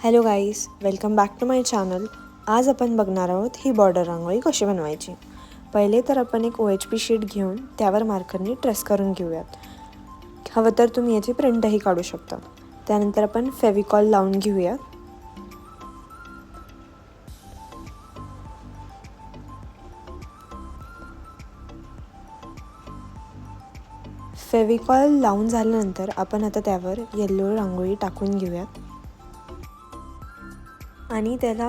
Hello guys, welcome back to my channel. आज आपण बघणार आहोत ही बॉर्डर रांगोळी कशी बनवायची. पहिले तर आपण एक OHP शीट घेऊन त्यावर मार्करने ट्रेस करून घेऊयात. हवं तर तुम्ही याची प्रिंटही काढू शकता. त्यानंतर आपण फेविकॉल लावून घेऊयात. फेविकॉल लावून झाल्यानंतर आपण आता त्यावर येल्लो रांगोळी टाकून घेऊयात आणि त्याला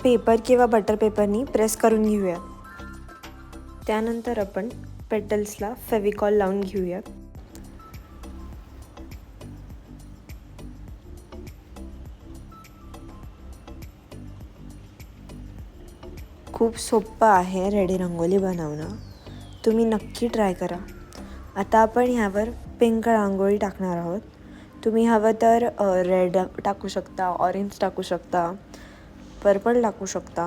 पेपर किंवा बटर पेपरनी प्रेस करून घेऊयात. त्यानंतर आपण पेटल्सला फेविकॉल लावून घेऊयात. खूप सोपं आहे रेडी रांगोळी बनवणं. तुम्ही नक्की ट्राय करा. आता आपण ह्यावर पिंक रांगोळी टाकणार आहोत. तुम्ही हवं तर रेड टाकू शकता, ऑरेंज टाकू शकता, पर्पल टाकू शकता.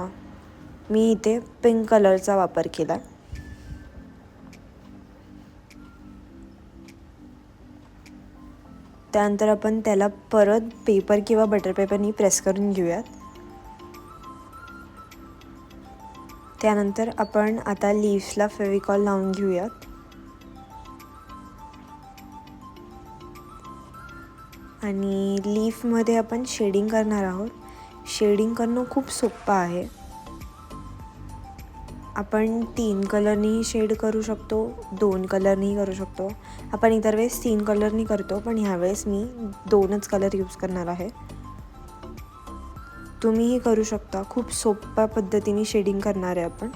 मी इथे पिंक कलरचा वापर केला. त्यानंतर आपण त्याला परत पेपर किंवा बटर पेपरनी प्रेस करून घेऊयात. त्यानंतर आपण आता लीव्सला फेविकॉल लावून घेऊयात. आणि लीफमध्ये आपण शेडिंग करणार आहोत. शेडिंग करणं खूप सोपं आहे. आपण 3 कलरनी शेड करू शकतो, 2 कलरनी करू शकतो. आपण इतर वेळेस 3 कलरनी करतो, पण ह्यावेळेस मी 2च कलर यूज करणार आहे. तुम्हीही करू शकता. खूप सोप्या पद्धतीने शेडिंग करणार आहे आपण.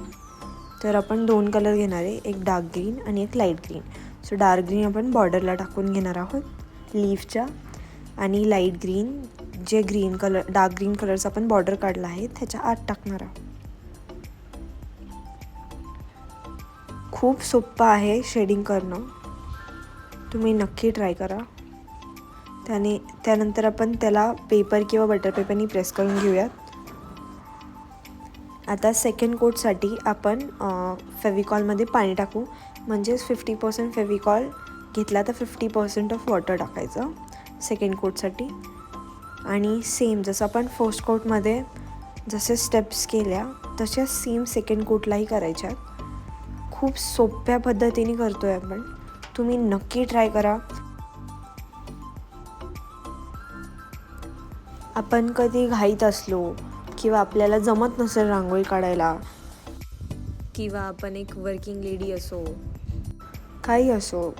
तर आपण 2 कलर घेणार आहे, एक डार्क ग्रीन आणि एक light green. So dark green आपण बॉर्डरला टाकून घेणार आहोत लीफच्या, आणि लाईट ग्रीन जे डार्क ग्रीन कलरचा आपण बॉर्डर काढला आहे त्याच्या आत टाकणार आहोत. खूप सोपं आहे शेडिंग करणं. तुम्ही नक्की ट्राय करा. त्यानंतर आपण त्याला पेपर किंवा बटर पेपरनी प्रेस करून घेऊयात. आता सेकंड कोटसाठी आपण फेविकॉलमध्ये पाणी टाकू. म्हणजेच 50% फेविकॉल घेतला तर 50% ऑफ वॉटर टाकायचं सेकंड कोटसाठी. आणि सेम जसं आपण फर्स्ट कोटमध्ये जसे स्टेप्स केल्या तशाच सेम सेकंड कोटलाही करायच्या. खूप सोप्या पद्धतीने करतो आहे आपण. तुम्ही नक्की ट्राय करा. आपण कधी घाईत असलो किंवा आपल्याला जमत नसेल रांगोळी काढायला, किंवा आपण एक वर्किंग लेडी असो, काही असो,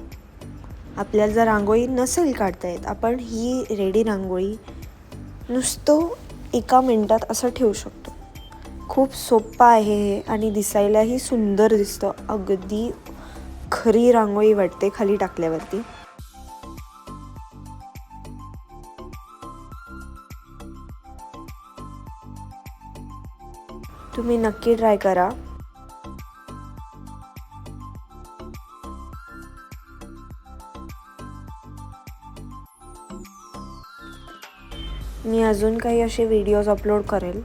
आपल्याला जर रांगोळी नसेल काढता येत, आपण ही रेडी रांगोळी नुसतं 1 मिनटात असं ठेवू शकतो. खूप सोपं आहे हे आणि दिसायलाही सुंदर दिसतं. अगदी खरी रांगोळी वाटते खाली टाकल्यावरती. तुम्ही नक्की ट्राय करा. मी अजून काही असे व्हिडिओज अपलोड करेल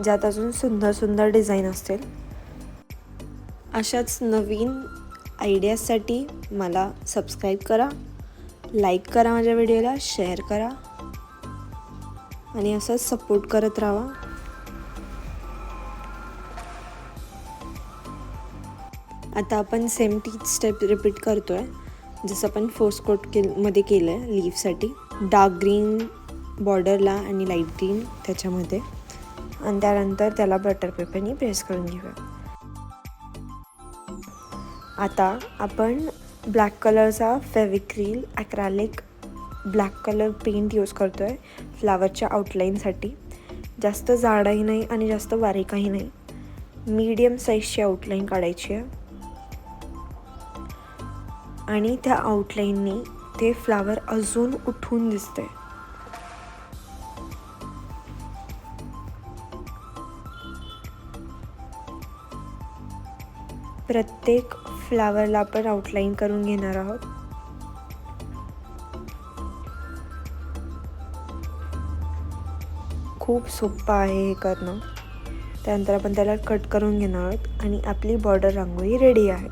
ज्यात अजून सुंदर सुंदर डिझाईन असतील. अशाच नवीन आयडियाजसाठी मला सबस्क्राईब करा, लाईक करा, माझ्या व्हिडिओला शेअर करा आणि असंच सपोर्ट करत राहा. आता आपण सेम तीच स्टेप रिपीट करतो आहे जसं आपण फर्स्ट कोटमध्ये केलं आहे लीफसाठी. डार्क ग्रीन बॉर्डरला आणि लाईट ग्रीन त्याच्यामध्ये, आणि त्यानंतर त्याला बटर पेपरनी प्रेस करून घेऊया. आता आपण ब्लॅक कलरचा Fevicryl acrylic black colour paint use करतो आहे फ्लावरच्या आउटलाईनसाठी. जास्त जाडही नाही आणि जास्त बारीकही नाही, मीडियम साईजची आउटलाईन काढायची आहे. आणि त्या आउटलाईननी ते फ्लावर अजून उठून दिसते. प्रत्येक फ्लावरला आपण आउटलाईन करून घेणार आहोत. खूप सोपं आहे हे करणं. त्यानंतर आपण त्याला कट करून घेणार आहोत आणि आपली बॉर्डर रांगोळी रेडी आहे.